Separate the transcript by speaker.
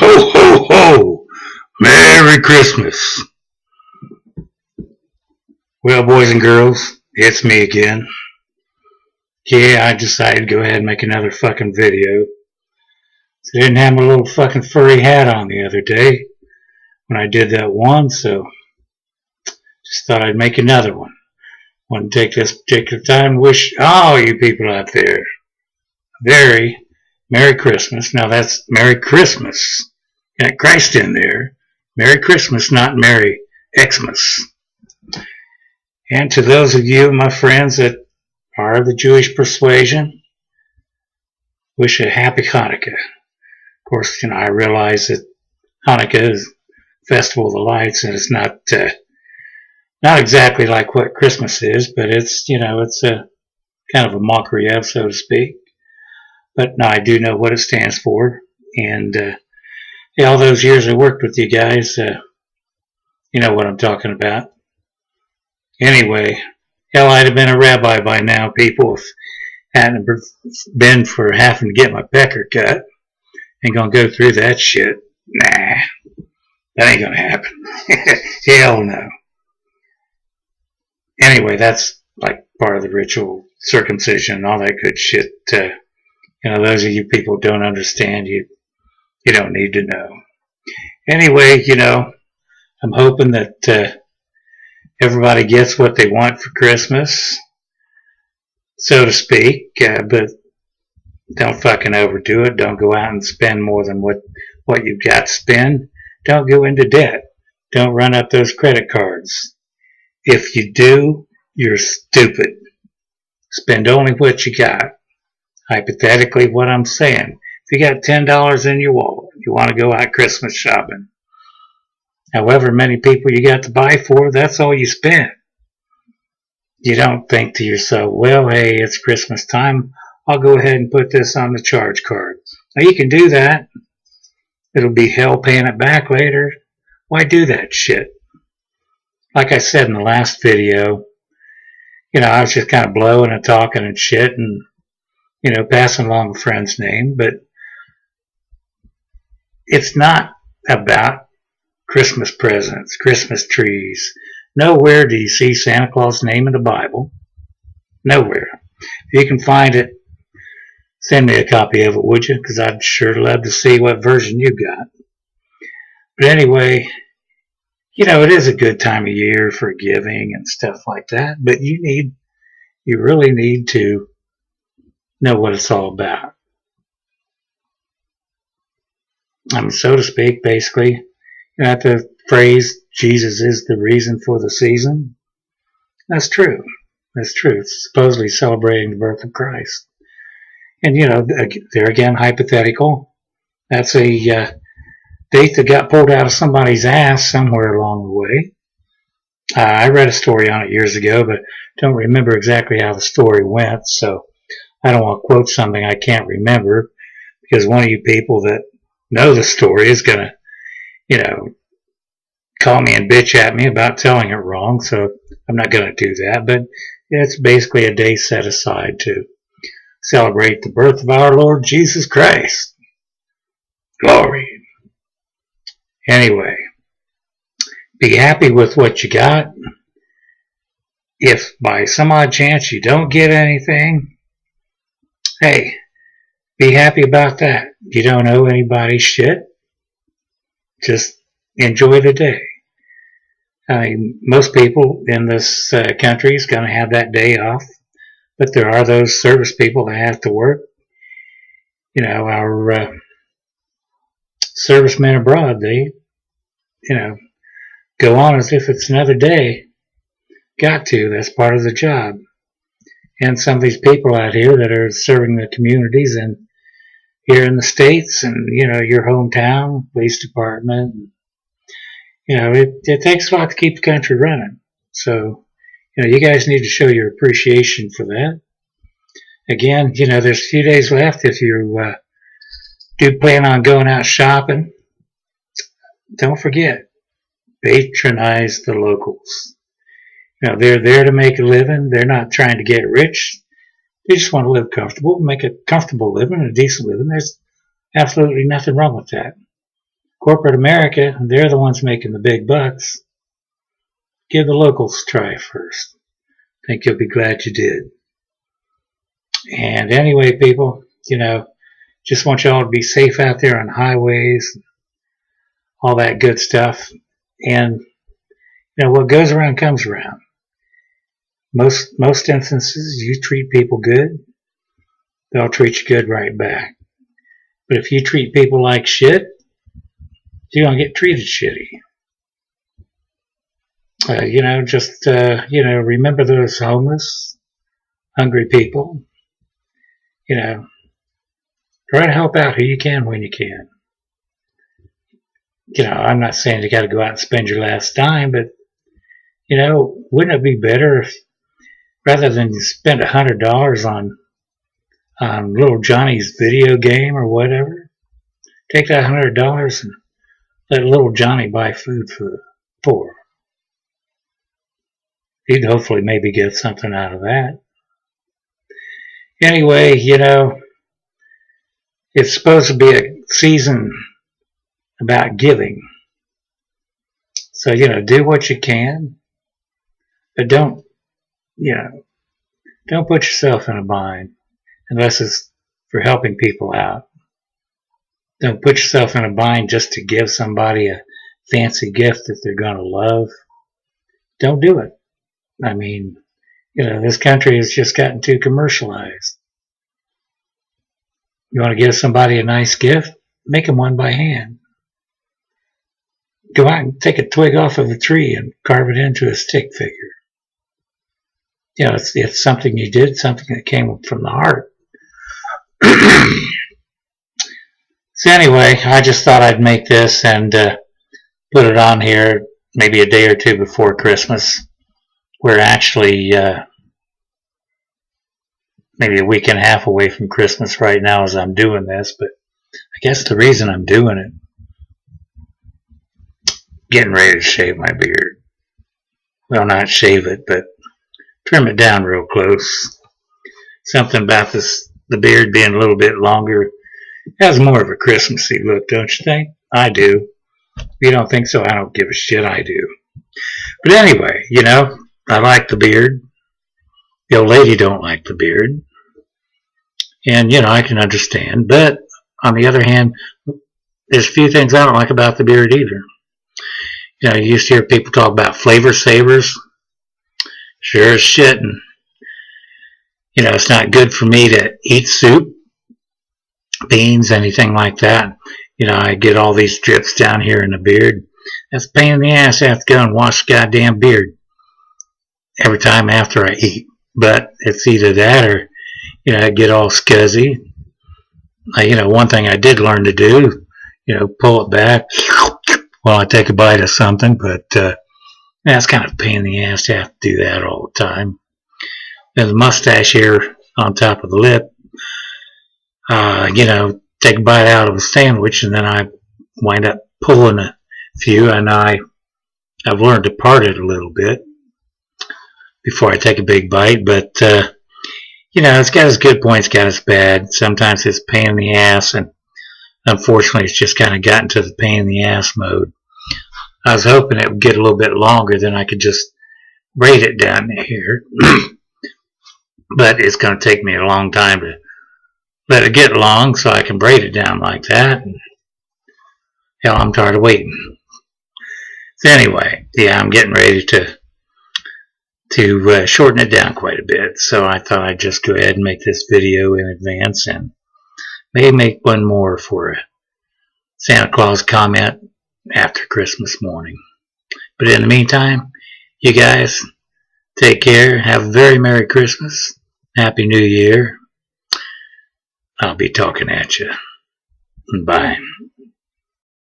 Speaker 1: Ho, ho, ho! Merry Christmas! Well, boys and girls, it's me again. Yeah, I decided to go ahead and make another fucking video. So I didn't have my little fucking furry hat on the other day when I did that one, so just thought I'd make another one. I want to take this particular time to wish all you people out there a very Merry Christmas. Now that's Merry Christmas. Got Christ in there. Merry Christmas, not Merry Xmas. And to those of you, my friends, that are of the Jewish persuasion, wish a happy Hanukkah. Of course, I realize that Hanukkah is Festival of the Lights, and it's not exactly like what Christmas is, but it's it's a kind of a mockery of, so to speak. But no, I do know what it stands for, and all those years I worked with you guys, you know what I'm talking about. Anyway, hell, I'd have been a rabbi by now, people, if it hadn't been for having to get my pecker cut. Ain't gonna go through that shit. Nah, that ain't gonna happen. Hell no. Anyway, that's like part of the ritual, circumcision and all that good shit. Those of you people who don't understand, you don't need to know. Anyway, I'm hoping that everybody gets what they want for Christmas, so to speak, but don't fucking overdo it. Don't go out and spend more than what you've got to spend. Don't go into debt. Don't run up those credit cards. If you do, you're stupid. Spend only what you got. Hypothetically, what I'm saying. If you got $10 in your wallet, you want to go out Christmas shopping. However many people you got to buy for, that's all you spend. You don't think to yourself, well, hey, it's Christmas time. I'll go ahead and put this on the charge card. Now, you can do that. It'll be hell paying it back later. Why do that shit? Like I said in the last video, I was just kind of blowing and talking and shit and, passing along a friend's name. But it's not about Christmas presents, Christmas trees. Nowhere do you see Santa Claus' name in the Bible. Nowhere. If you can find it, send me a copy of it, would you? Because I'd sure love to see what version you got. But anyway, it is a good time of year for giving and stuff like that. But you really need to know what it's all about. So to speak, basically, the phrase, Jesus is the reason for the season. That's true. That's true. It's supposedly celebrating the birth of Christ. And, there again, hypothetical. That's a date that got pulled out of somebody's ass somewhere along the way. I read a story on it years ago, but don't remember exactly how the story went, so I don't want to quote something I can't remember, because one of you people that know the story is going to, call me and bitch at me about telling it wrong, so I'm not going to do that. But it's basically a day set aside to celebrate the birth of our Lord Jesus Christ. Glory. Anyway, be happy with what you got. If by some odd chance you don't get anything, hey, be happy about that. You don't owe anybody shit. Just enjoy the day. Most people in this country is going to have that day off, but there are those service people that have to work. Our servicemen abroad, they, go on as if it's another day. Got to. That's part of the job. And some of these people out here that are serving the communities and here in the States and, your hometown, police department, it takes a lot to keep the country running. So, you guys need to show your appreciation for that. Again, there's a few days left. If you do plan on going out shopping, don't forget, patronize the locals. They're there to make a living. They're not trying to get rich. They just want to live comfortable, make a comfortable living, a decent living. There's absolutely nothing wrong with that. Corporate America, they're the ones making the big bucks. Give the locals a try first. Think you'll be glad you did. And anyway, people, just want y'all to be safe out there on highways, all that good stuff. And what goes around comes around. Most instances, you treat people good, they'll treat you good right back. But if you treat people like shit, you're gonna get treated shitty. Remember those homeless, hungry people. Try to help out who you can when you can. I'm not saying you got to go out and spend your last dime, but wouldn't it be better if, rather than you spend $100 on little Johnny's video game or whatever, take that $100 and let little Johnny buy food for the poor. He'd hopefully maybe get something out of that. Anyway, it's supposed to be a season about giving. So, do what you can, but don't put yourself in a bind unless it's for helping people out. Don't put yourself in a bind just to give somebody a fancy gift that they're going to love. Don't do it. I mean, this country has just gotten too commercialized. You want to give somebody a nice gift? Make them one by hand. Go out and take a twig off of a tree and carve it into a stick figure. It's something you did, something that came from the heart. So anyway, I just thought I'd make this and put it on here maybe a day or two before Christmas. We're actually maybe a week and a half away from Christmas right now as I'm doing this, but I guess the reason I'm doing it, getting ready to shave my beard. Well, not shave it, but trim it down real close. Something about the beard being a little bit longer has more of a Christmassy look, don't you think? I do. If you don't think so, I don't give a shit, I do. But anyway, I like the beard. The old lady don't like the beard. And, I can understand. But, on the other hand, there's a few things I don't like about the beard either. You used to hear people talk about flavor savers. Sure as shit. And, it's not good for me to eat soup, beans, anything like that. I get all these drips down here in the beard. That's a pain in the ass. I have to go and wash the goddamn beard every time after I eat. But it's either that or, I get all scuzzy. One thing I did learn to do, pull it back while I take a bite of something, but that's kind of a pain in the ass to have to do that all the time. There's a mustache here on top of the lip. Take a bite out of a sandwich and then I wind up pulling a few, and I've learned to part it a little bit before I take a big bite, but it's got its good points, got its bad. Sometimes it's a pain in the ass, and unfortunately it's just kind of gotten to the pain in the ass mode. I was hoping it would get a little bit longer, then I could just braid it down here. But it's going to take me a long time to let it get long so I can braid it down like that. And hell, I'm tired of waiting. So anyway, yeah, I'm getting ready to shorten it down quite a bit. So I thought I'd just go ahead and make this video in advance and maybe make one more for a Santa Claus comment after Christmas morning. But in the meantime, you guys take care. Have a very Merry Christmas. Happy New Year. I'll be talking at you. Bye.